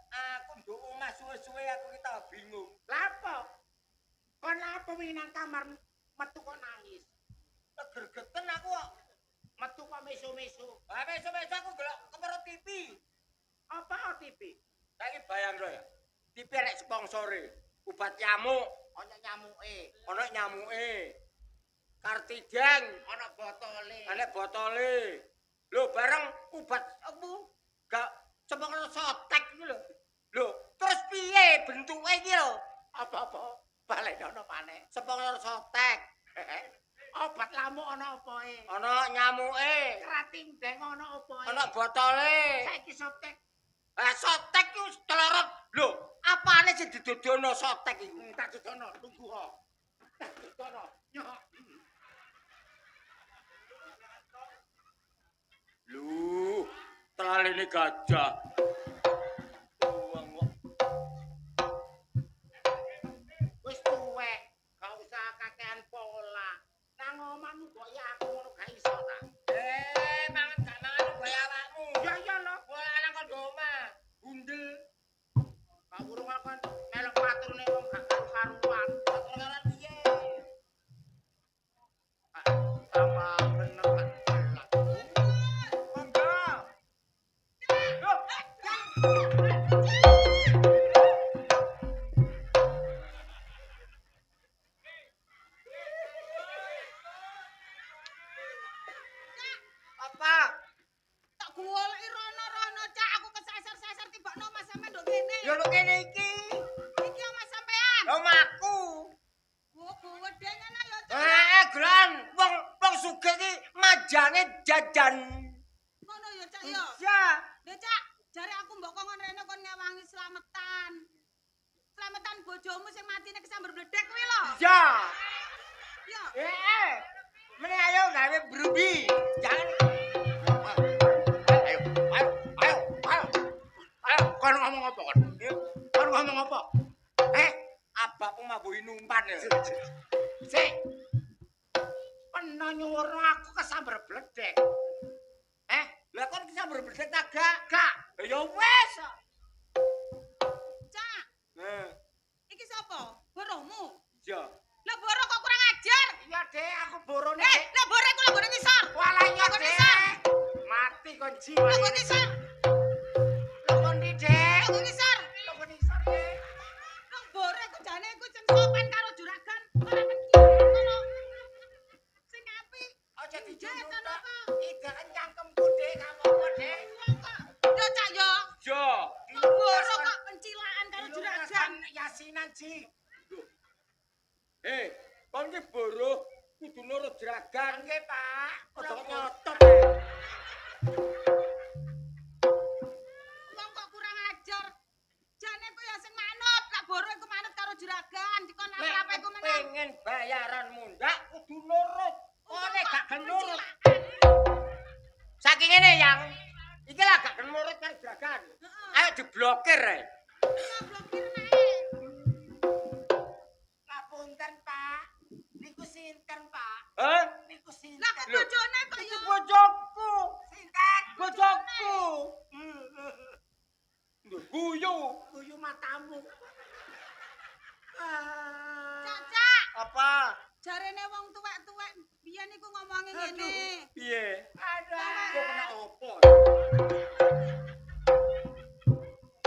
Aku nduk omah suwe-suwe aku ki tak bingung. Lah apa? Kon apa wingi nang kamar metu kok nangis? Gergeten aku kok metu kok mesu-mesu. Ah mesu-mesu aku gelok kepero TV. Apa TV? Saiki bayang lho ya. TV rek sponsore. Obat nyamuk, ana nyamuke. Kartideng, ana botole. Lho bareng obat apa? Gak cepeng sotek iki lho. Lho, terus piye bentuke iki lho? Apa-apa? Balekno maneh. Cepeng sotek. Obat lamuk ana opoe? Ana nyamuke. Kartideng ana opoe? Ana botole. Saiki sotek. Sotek ku telorot. Lho, apane sing didodono sotek iku? Tak dodono, tunggu ho. Tak dodono. Nyok. Lho, traline gajah. Wis tuwek, gak usah kakean pola. Nang omahmu kok ya aku ngono gak iso ta? Mangan gak mangan kok ya awakmu. Ya iya lho, pola nang kono omah. Bundel. Gak urung kon melok maturne wong gak karu-karuan. Karu-karuan piye? Sama bener kan pelat. Monggo. Apa? Tak goleki rono-rono, Cak. Aku kesasar-sasar tibakno omah sampean nduk kene. Ya lu kene iki. Iki omah sampean. Omahku. Oh, gede ngono ya, Cak. Gran, wong sugih iki majane jajan. Ngono ya, Cak ya. Ya. Lho, Cak, jare aku mbok kongon rene kon ngewangi slametan. Slametan bojomu sing matine kesambar bledek kuwi lho. Ya. Ya. Mene ayo gawe brubi. Jangan. Ayo, kon ngomong apa kon? Kon ngomong apa? Abakmu mabuhi numpan ya. Sik. Peno nyuwurno aku kesambar bledek. Lah kon kesambar bledek ta gak? Ya wis. Cak, iki sapa? Boromu? Ya. Lah boro kok kurang ajar. Iya, Dek, aku borone. Lah boro iku lho boro ngisor. Walah iya, Lho, Dek. ngisor. Mati kon jiwa. Lho kok ngisor. Lho kon ndi, Dek? Lho kok ngisor. Lho kon ngisor, Dek. Lho boro iku jane iku sing sopan karo juragan. Ora ngono. Sing apik. Aja dijunjung Jatan tok. apa? Ida kan cangkemku, Dek, kamu apa, Dek? Yo Cak yo. Yo. Boro kok pencilaan karo juragan. Yasinan, Ci. Kon ki boro kudu nurut juragan. Nggih, Pak. Aja nyotot. Wong kok kurang ajar. Jane ku ya sing manut, lak boro iku manut karo juragan. Dikon apa iku menang. Pengen bayaran mundak kudu nurut. Ora gak gelem nurut. Saking ngene yang iki lah gak gelem nurut kan Juragan. Ayo diblokir ae. Blokir nae. Ngapunten, Pak. Niku sinten, Pak? Hah? Niku Lah sinten? kok bojone kok Iki ya bojoku. Sinten? Bojoku. Lho, guyu. Guyu matamu. Ah. Caca. Apa? Jarene wong tuwek-tuwek biyen iku ngomongi ngene. Piye? Aduh. Kok kena opo?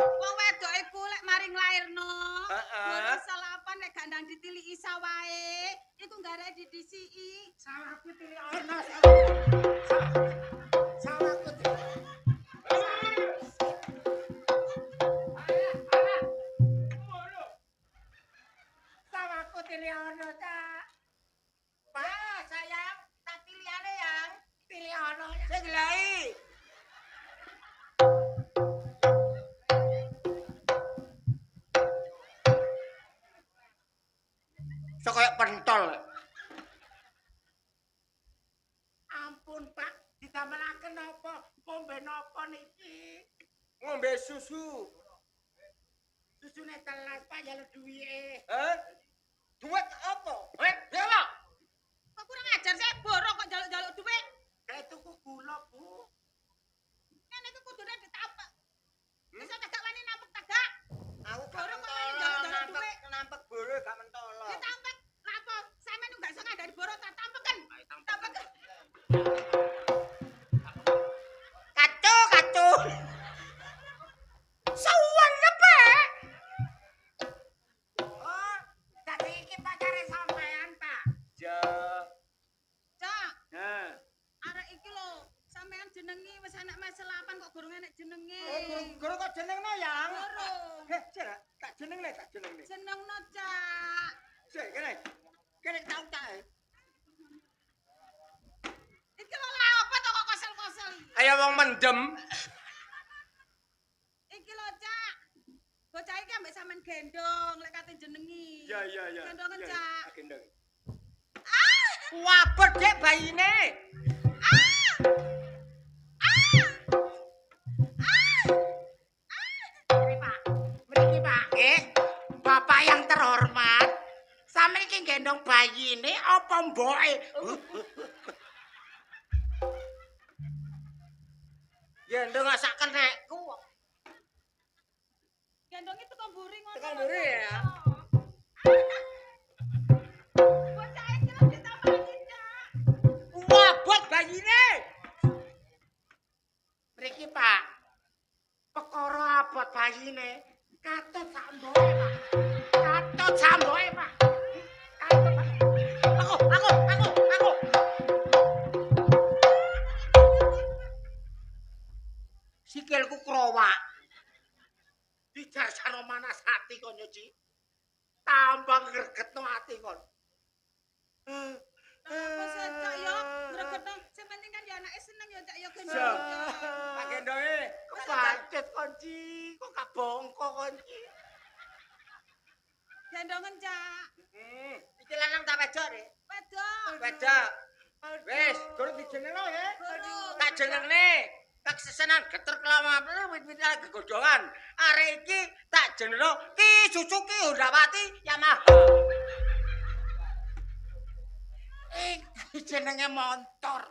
Wong wedok iku lek mari nglairno, Heeh. durung salapan nek gak ndang ditiliki sawae, iku garek didisiki. Salahku tili ana. Salahku tili. Salahku tili ana, Cak. Pak, sayang, tak tiliane yang. Tili ana. Sing glai. Sok kayak pentol. Ampun, Pak, didamelaken napa? Pombe napa niki? Ngombe susu. Susune telas, Pak, ya duwike. Hah? Duit apa? Ya lah. Kok kurang ajar sih borok kok njaluk-njaluk dhuwit. Kayak tuku gula, Bu. Ngene iku kudune ditampek. Wis tak wani nampek tagak. Aku Borok kok wani njaluk-njaluk dhuwit. nampek boro gak mentolo. Ditampek. Lah apa? Sampeyan gak iso ngandani borok tak tampeken. Tampeken. Kacu. Sawan apa? Oh, dadi iki pacare sampean, Pak. Ja. Cak, Nah. arek iki lho, sampeyan jenengi wis enek meselapan kok gorong enek jenenge. Guru kok jenengno yang? Gorong. Heh, jera, tak jenengne. Senengno, Cak. Sik, kene. Kene tau tae. Iki lho lah apa to kok kosel-kosel. Ayo wong mendem. Iki lho, Cak. Bocah iki ambek sampean gendong lek kate jenengi. Ya. Gendongen, Cak. Gendong. Ah! Wabet dek bayine. Mriki, Pak. Bapak yang terhormat. Sampe iki gendong bayine apa mboke? Gendong gak sak kenekku. Gendongi teko mburi ngono. Teko mburi ya? Bocah iki lho ditamani, Cak. Wabet bayine. Mriki, Pak. Perkara abot bayine katut sak mboke, Pak. Katut sak mboke, Pak. Katut, Pak. Aku. Sikilku krowak. Dijasano manas ati kon nyuci. Tambah gregetno ati kon. Apa sih, Cak ya? Gregetno. Sing penting kan ya anake seneng ya, Cak ya gendong. Siap. Ya. Tak gendonge. Kepancet konci, kok gak bongko konci. Gendongen, Cak. Iki lanang tak wedok, Dik. Wedok. Wedok. Wis, guru dijenengno ya. Guru. Tak jenengne. Tak sesenan geter kelama wit-witan gegodhongan. Arek iki tak jenengno Ki Suzuki Hondawati Yamaha. Jenenge montor.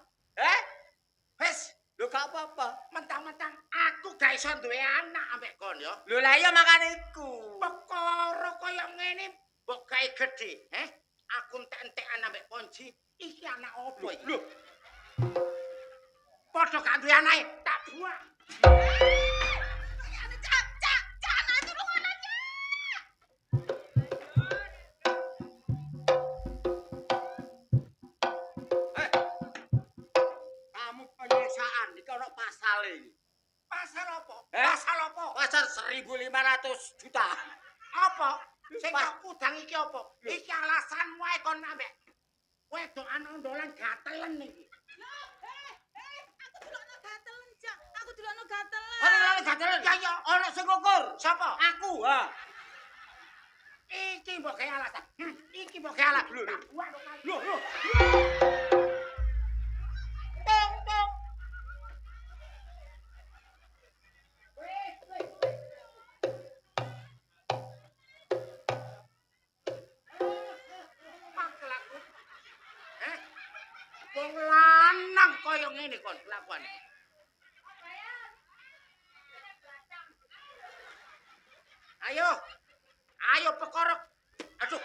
Wis, lho gak apa-apa. Mentang-mentang aku gak iso duwe anak ambek kon ya. Lho lah iya makane iku. Perkara kaya ngene mbok gawe gedhe, Aku entek-entekan ambek Ponji, iki anak opo iki? Lho, Padha gak duwe anake, tak buang. Cak, anakku lu ngono, Cak. kamu penyiksaan iki ono pasale iki. Pasal apa? Eh? Pasal apa? Pasal 1.500 juta. Apa? Sing Pas- tak udang iki apa? Iki alasanmu ae kon ambek wedokan ondolan gatelen iki. Aku delokno gatelen, Cak. Aku delokno gatelen. Ono lanang gatelen. Ya ya, Ono sing ngukur. sapa? Aku, ha. Iki mbok gawe alasan. Iki mbok gawe alasan. Lho. Lho. Tong tong. Kowe Wong lanang kaya ngene kon kelakuane. Ayo. Ayo perkara. Aduh.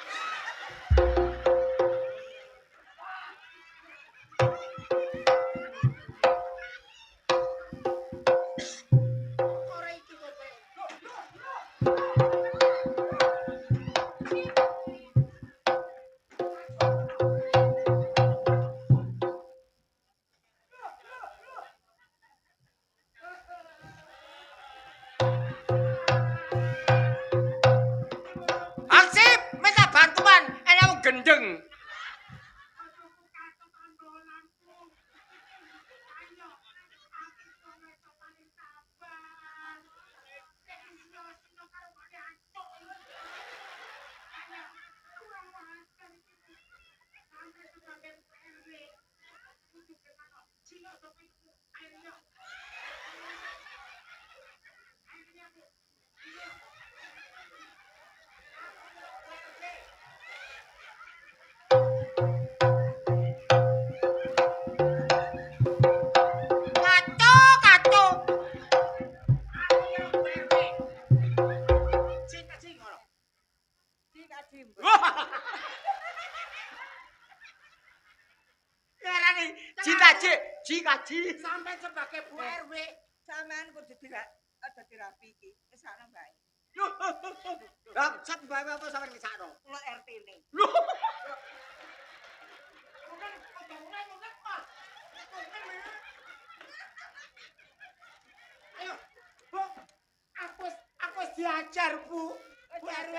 Perkara iki kok. Hansip, minta bantuan. Ana wong gendeng. Kaco, kaco. Cing ngono. Dikadim. Ngarani Citaji, Cikaji. Sampai sebagai Bu RW. Sampean kudu ada dirapi iki. Wis ana bae. Lah, sak bae apa sampean ngesakno? Kulo RT-ne. Ayo, Bu. Aku wis diajar, Bu. Bu RW.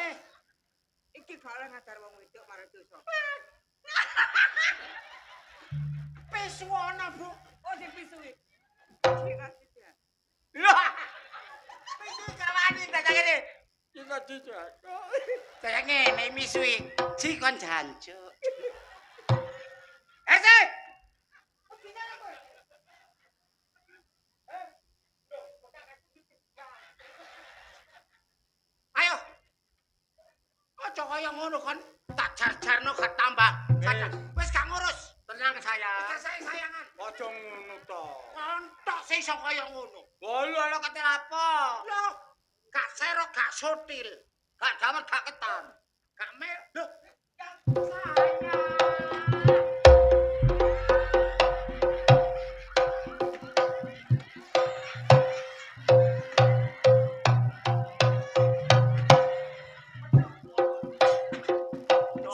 Iki gak oleh ngadar wong wedok marang dosa. Pesuwana, Bu. Oh dipisuhi. Dikasih ya. Lah. Pisu kawani dadak ngene. Kita dijak. Saya ngene misui. Ci kon jancuk. Ese. Ayo. Aja kaya ngono kon. Tak jar-jarno gak tambah. Sadar. Wis gak ngurus. Tenang saya. Saya sayangan. Aja ngono to. Kontok sing iso kaya ngono. Bolo ana kate apa? Loh, gak serok, gak sotil, gak damet, gak ketan, gak loh, sayang.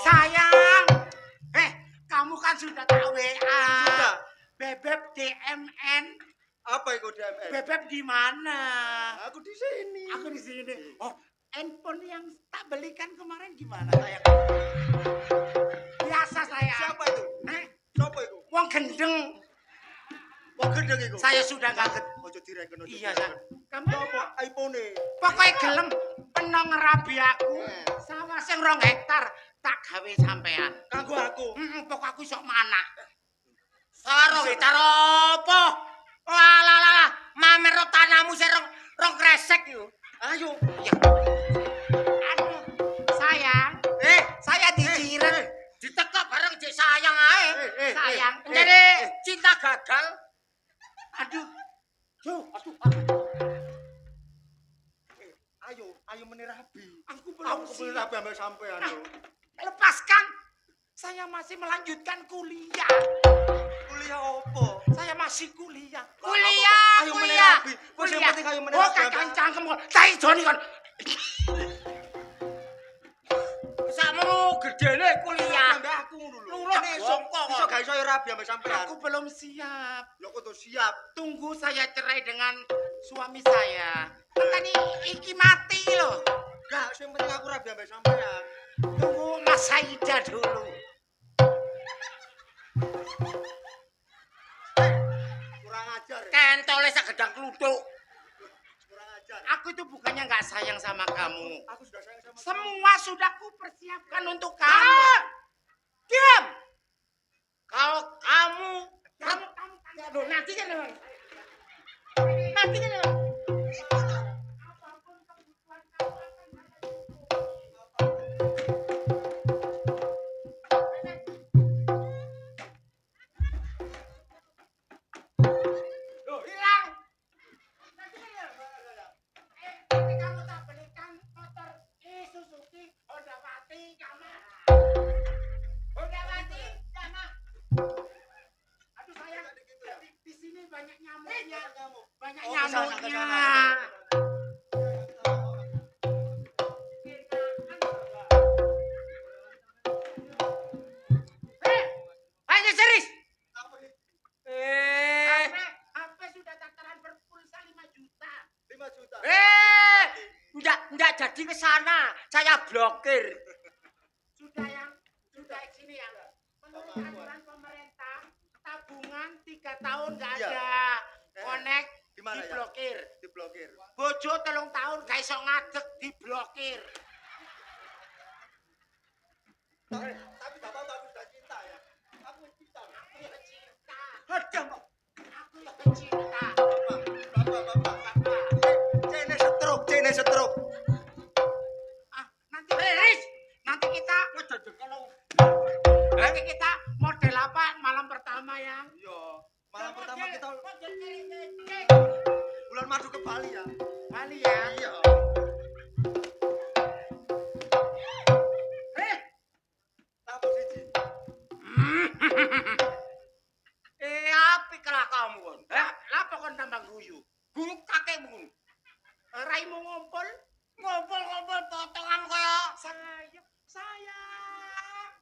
Sayang, kamu kan sudah tak WA. Sudah. Bebeb DMN. Apa iku DMS? Bebeb di mana? Aku di sini. Aku di sini. Oh, handphone yang tak belikan kemarin gimana sayang? Biasa saya. Siapa itu? Siapa itu? Wong gendeng. Wong gendeng iku. Saya sudah kaget. Ojo direken ojo. Iya, San. Kamu Apa iPhone? pokoknya gelem peno ngerabi aku. Sawah sing 2 hektar tak gawe sampean. Kanggo aku. Pokok aku sok manah. Sawah 2 hektar apa? Lah, mamer tanahmu sing 2 kresek yo. Ayo. Iya. Aduh, sayang. Saya diciret. Ditekok bareng Cik sayang ae. Sayang. Jadi cinta gagal. Aduh. Aduh. Ayo menirabi. Aku belum Aku menirabi sampai sampean lho. Lepaskan. Saya masih melanjutkan kuliah. Kuliah opo? Saya masih kuliah. Ayo menerapi. Wis yang penting ayo menerapi. Oh, kakang cangkem kon. Tak idoni kon. Sakmono gedene kuliah. Ambek aku dulu. Nurut songko. Iso gak iso rabi ambek sampean. Aku belum siap. Lho kudu siap. Tunggu saya cerai dengan suami saya. Kan iki mati loh. Gak, sing penting aku rabi ambek sampean. Tunggu Mas Saida dulu. Kurang ajar. Kentole sagedang kluthuk. Kurang ajar. Aku itu bukannya nggak sayang sama kamu. Aku sudah sayang sama kamu. Semua sudah kupersiapkan untuk kamu. Diam. Kalau kamu Aduh, nanti kan Bang. Nanti kan Bang. rambutnya. Ayo serius. Sampai sudah tataran berpulsa 5 juta. 5 juta. Enggak jadi ke sana. Saya blokir. Sudah sini ya. Menurut aturan pemerintah, tabungan 3 tahun enggak Iya. ada. Connect Gimana ya? diblokir. Diblokir. Bojo 3 tahun gak iso ngadeg diblokir. Tapi gak apa-apa aku sudah cinta ya. Aku cinta. Aku ya cinta. Hadam. Aku ya cinta. Bapak. Cene setruk. Nanti kita model apa malam pertama ya? Iya. Malam pertama kita model bulan madu ke Bali ya. Bali ya. Iya. Tahu siji. Api kelah kamu kon. Lapa kon tambah guyu? Guyu kakekmu. Raimu ngumpul potongan kaya sayang.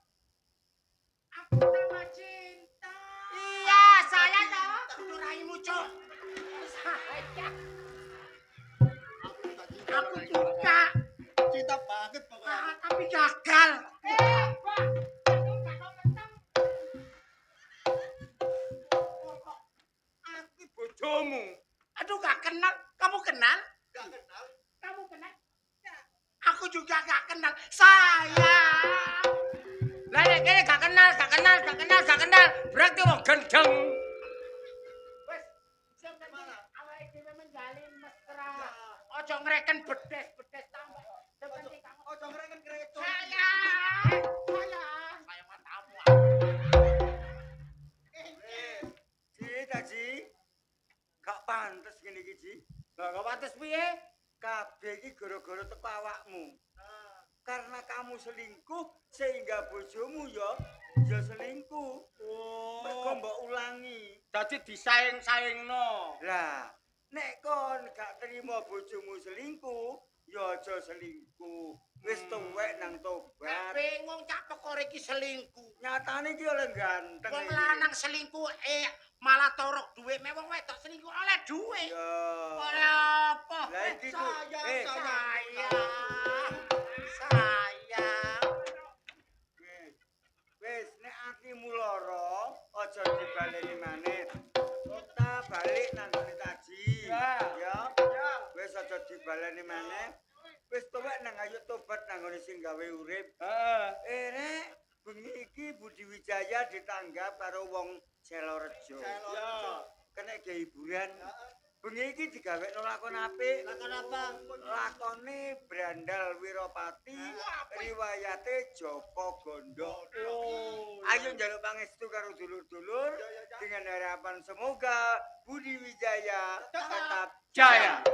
Aku tambah cinta. Iya, saya toh. Raimu, Cuk. Sayang. Aku juga. Cinta banget pokoknya. Tapi gagal. Pak. Aku bojomu. Aduh, gak kenal. Kamu kenal? Gak kenal. Kamu kenal? Aku juga gak kenal. Sayang. Lah nek kene gak kenal. Berarti wong gendeng. Wes, sing penting awake dhewe menjalin mesra. Ojo ngreken bedes tambah. Sing penting kamu Ojo ngreken kreco. sayang. Sayang matamu. Ji. Gak pantes ngene iki, Ji. Lah kok pantes piye? Kabeh iki gara-gara teko awakmu. Karena kamu selingkuh sehingga bojomu ya selingkuh. Mergo mbok ulangi. Dadi disaing-saingno. Lah, nek kon gak terima bojomu selingkuh, ya aja selingkuh. Wis tuwek nang tobat. Bingung cak pekore iki selingkuh. Nyatane iki oleh ganteng. Wong iki. lanang selingkuh malah torok dhuwit, mek wong wedok selingkuh oleh dhuwit. Ya. Oleh apa? Lah iki ku. Sayang. Wis nek atimu lara, aja dibaleni maneh. Ta balik nang ngene kaji. Ya. Wis aja dibaleni maneh. Wis tuwek nang ayo tobat nang ngene sing gawe urip. Nek bengi iki Budi Wijaya ditanggap karo wong Selorejo. Ya. Kena ge hiburan. Bengi iki digawekno lakon apik. Lakon apa? Lakone Brandal Wiropati, riwayate Joko Gondo. Ayo njaluk pangestu karo dulur-dulur dengan harapan semoga Budi Wijaya tetap jaya.